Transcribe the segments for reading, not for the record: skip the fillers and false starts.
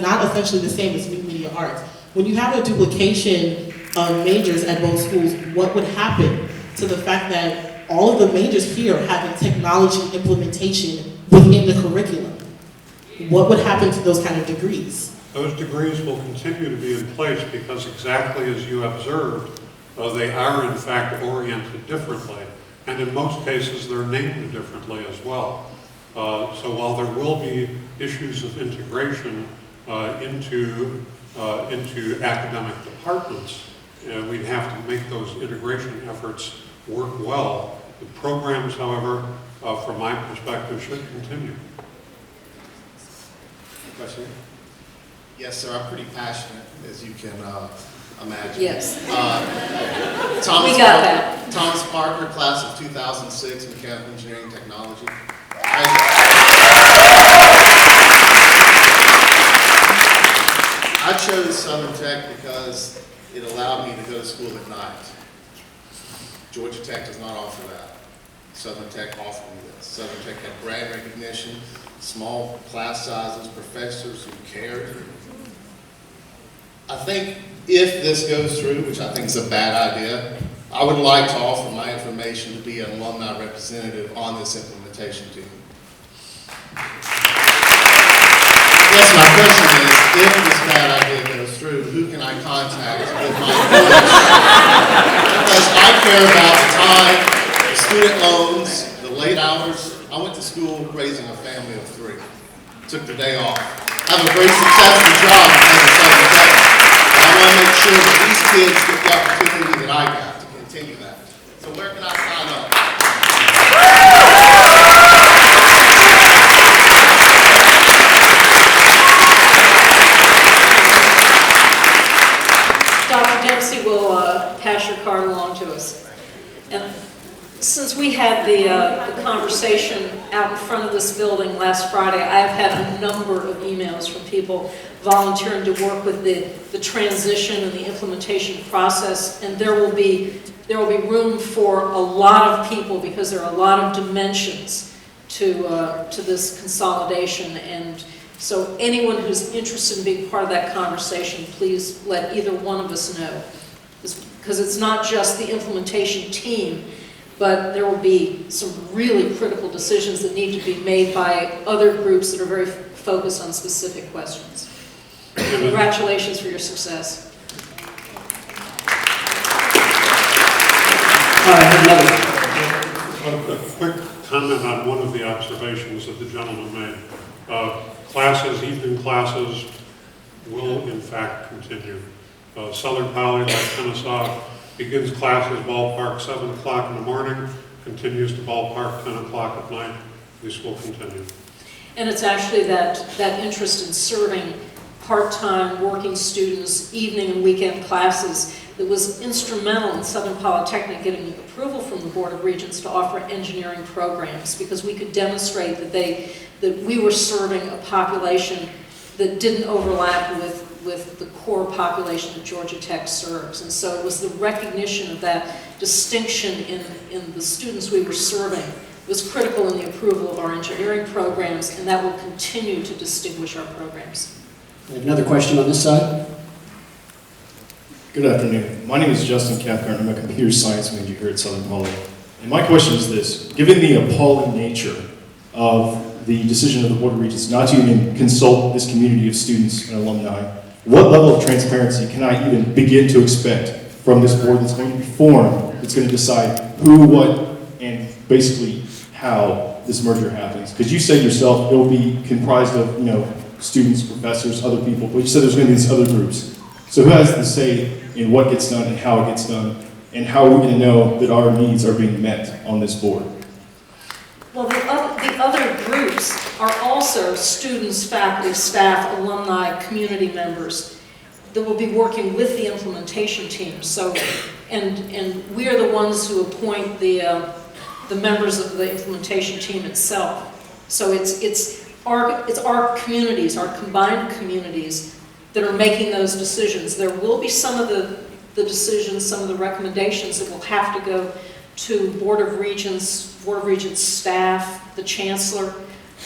not essentially the same as new media arts. When you have a duplication of majors at both schools, what would happen to the fact that all of the majors here have a technology implementation within the curriculum? What would happen to those kind of degrees? Those degrees will continue to be in place because exactly as you observed, they are in fact oriented differently. And in most cases, they're named differently as well. So while there will be issues of integration into academic departments, we'd have to make those integration efforts work well. The programs, however, from my perspective, should continue. Question? Yes, sir. I'm pretty passionate, as you can imagine. Yes. Thomas We got that. Thomas Parker, class of 2006, Mechanical Engineering Technology. I chose Southern Tech because it allowed me to go to school at night. Georgia Tech does not offer that. Southern Tech offered me this. Southern Tech had brand recognition, small class sizes, professors who cared. I think if this goes through, which I think is a bad idea, I would like to offer my information to be an alumni representative on this implementation team. Yes, my question is, if this bad idea goes through, who can I contact with my employees? Because I care about the time, the student loans, the late hours. I went to school raising a family of 3. Took the day off. I have a very successful job as a Southern Tech. I want to make sure that these kids get the opportunity that I got to continue that. So where can I sign up? Dr. Dempsey will pass your card along to us. And since we had the conversation out in front of this building last Friday, I have had a number of emails from people volunteering to work with the transition and the implementation process, and there will be room for a lot of people because there are a lot of dimensions to this consolidation. And so anyone who's interested in being part of that conversation, please let either one of us know, because it's not just the implementation team, but there will be some really critical decisions that need to be made by other groups that are very focused on specific questions. Congratulations for your success. A quick comment on one of the observations that the gentleman made. Classes, evening classes, will in fact continue. Southern Poly, like Kennesaw, begins classes ballpark 7 o'clock in the morning, continues to ballpark 10 o'clock at night. This will continue. And it's actually that interest in serving part-time working students, evening and weekend classes that was instrumental in Southern Polytechnic getting approval from the Board of Regents to offer engineering programs, because we could demonstrate that we were serving a population that didn't overlap with the core population that Georgia Tech serves. And so it was the recognition of that distinction in the students we were serving was critical in the approval of our engineering programs, and that will continue to distinguish our programs. We have another question on this side. Good afternoon. My name is Justin Cathcart. I'm a computer science major here at Southern Poly. And my question is this: given the appalling nature of the decision of the Board of Regents not to even consult this community of students and alumni, what level of transparency can I even begin to expect from this board that's going to be formed, that's going to decide who, what, and basically how this merger happens? Because you said yourself it will be comprised of, students, professors, other people, but you said there's going to be these other groups. So who has the say in what gets done and how it gets done, and how are we going to know that our needs are being met on this board? Well, the other groups are also students, faculty, staff, alumni, community members that will be working with the implementation team. So, and we are the ones who appoint the members of the implementation team itself. So it's our communities, our combined communities, that are making those decisions. There will be some of the decisions, some of the recommendations that will have to go to Board of Regents staff, the Chancellor,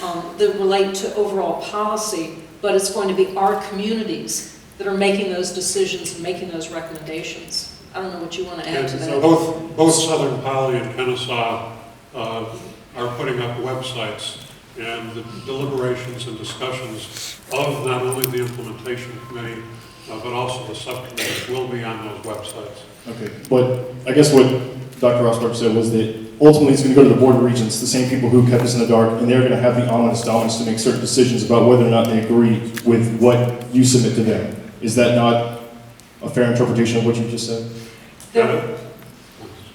that relate to overall policy. but it's going to be our communities that are making those decisions and making those recommendations. I don't know what you want to add to And that. both Southern Poly and Kennesaw are putting up websites, and the deliberations and discussions of not only the implementation committee, but also the subcommittees will be on those websites. Okay, but I guess what Dr. Rossbacher said was that ultimately it's going to go to the Board of Regents, the same people who kept us in the dark, and they're going to have the ominous dominance to make certain decisions about whether or not they agree with what you submit to them. Is that not a fair interpretation of what you just said?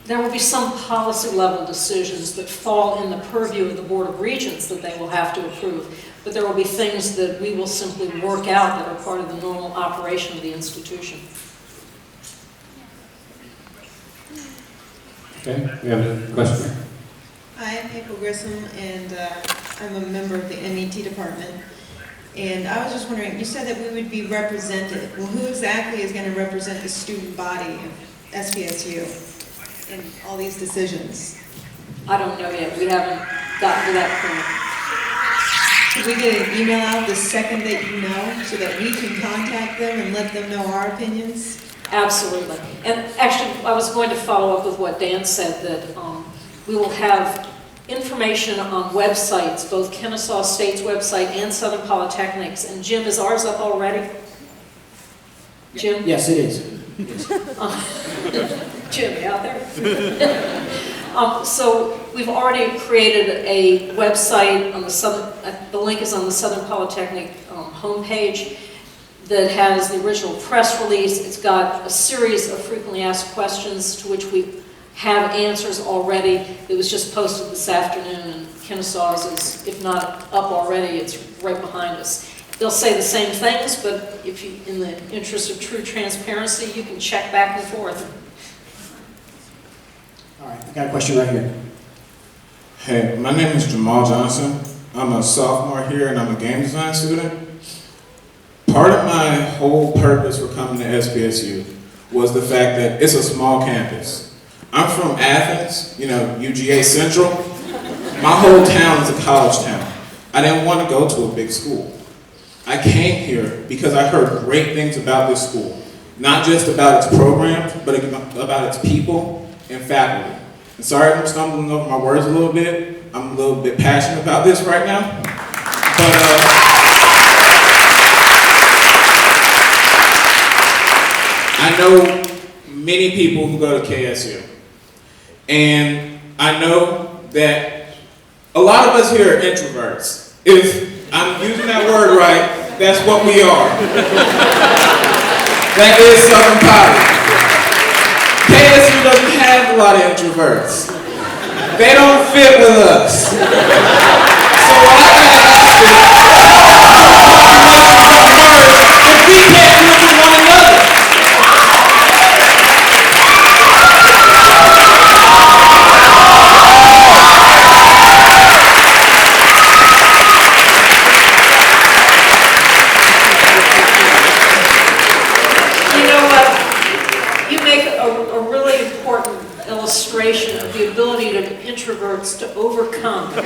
There will be some policy level decisions that fall in the purview of the Board of Regents that they will have to approve, but there will be things that we will simply work out that are part of the normal operation of the institution. Okay, we have a question. Hi, I'm April Grissom, and I'm a member of the MET department. And I was just wondering, you said that we would be represented. Well, who exactly is going to represent the student body of SPSU in all these decisions? I don't know yet. We haven't gotten to that Could we get an email out the second that you know, so that we can contact them and let them know our opinions? point. Absolutely. And actually, I was going to follow up with what Dan said, that we will have information on websites, both Kennesaw State's website and Southern Polytechnic's. And Jim, is ours up already? Jim? Yes, it is. Jim, you out there? So we've already created a website on the Southern, the link is on the Southern Polytechnic homepage that has the original press release. It's got a series of frequently asked questions to which we have answers already. It was just posted this afternoon, and Kennesaw's is, if not up already, it's right behind us. They'll say the same things, but if you, in the interest of true transparency, you can check back and forth. All right, I got a question right here. Hey, my name is Jamal Johnson. I'm a sophomore here and I'm a game design student. Part of my whole purpose for coming to SPSU was the fact that it's a small campus. I'm from Athens, you know, UGA Central. My whole town is a college town. I didn't want to go to a big school. I came here because I heard great things about this school. Not just about its programs, but about its people and faculty. And sorry if I'm stumbling over my words a little bit. I'm a little bit passionate about this right now. But I know many people who go to KSU. And I know that a lot of us here are introverts. If I'm using that word right, that's what we are. That is Southern Poly. KSU doesn't have a lot of introverts. They don't fit with us. So what I gotta ask is, if we can't live with one another. You know what? You make a really important illustration of the ability of introverts to overcome any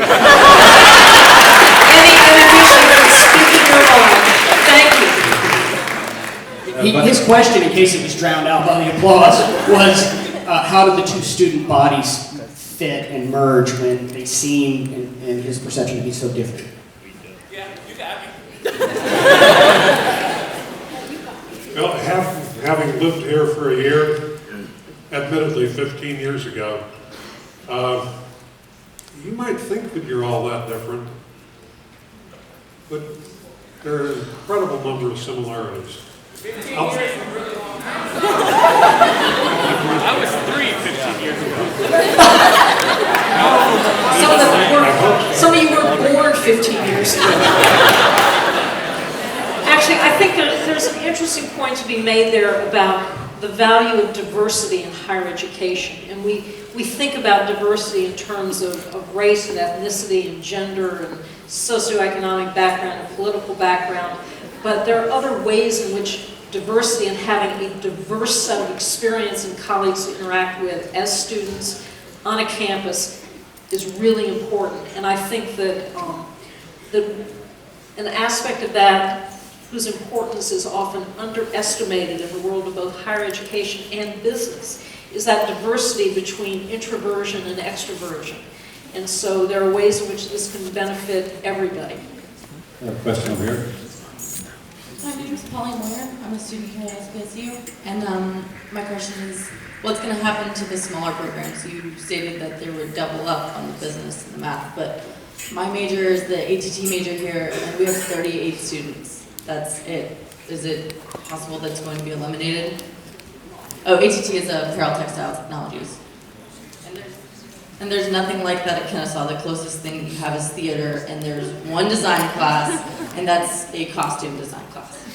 inhibition from speaking your mind. Thank you. His question, in case it was drowned out by the applause, was how did the two student bodies fit and merge when they seem, in his perception, to be so different? Yeah, you got me. Well, having lived here for a year, admittedly 15 years ago, you might think that you're all that different, but there are an incredible number of similarities. 15 years is a really long time. I was 15 years ago. Some of you were born 15 years ago. Actually, I think there's an interesting point to be made there about the value of diversity in higher education. And we think about diversity in terms of race and ethnicity and gender and socioeconomic background and political background. But there are other ways in which diversity and having a diverse set of experience and colleagues to interact with as students on a campus is really important. And I think that an aspect of that whose importance is often underestimated in the world of both higher education and business is that diversity between introversion and extroversion. And so there are ways in which this can benefit everybody. I have a question over here. My name is Polly Moyer. I'm a student here at SPSU. And my question is, what's going to happen to the smaller programs? You stated that they would double up on the business and the math, but my major is the ATT major here, and we have 38 students. That's it. Is it possible that it's going to be eliminated? Oh, ATT is apparel textile technologies. And there's nothing like that at Kennesaw. The closest thing you have is theater, and there's one design class, and that's a costume design class.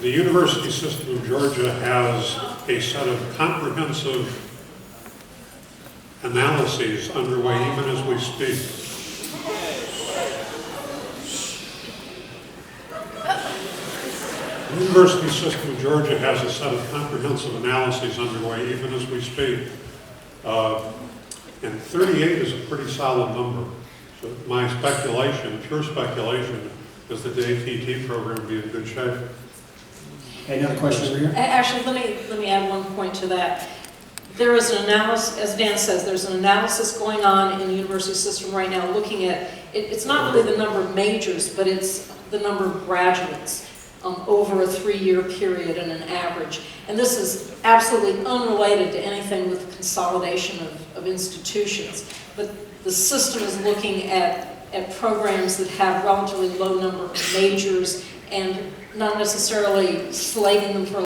The University System of Georgia has a set of comprehensive analyses underway even as we speak. The University System of Georgia has a set of comprehensive analyses underway even as we speak. And 38 is a pretty solid number. So my speculation, pure speculation, is that the ATT program will be in good shape. Okay, another question over here. Actually, let me add one point to that. There is an analysis, as Dan says, there's an analysis going on in the university system right now looking at, it's not really the number of majors, but it's the number of graduates over a 3-year period and an average. And this is absolutely unrelated to anything with consolidation of institutions. But the system is looking at programs that have relatively low number of majors and not necessarily slating them for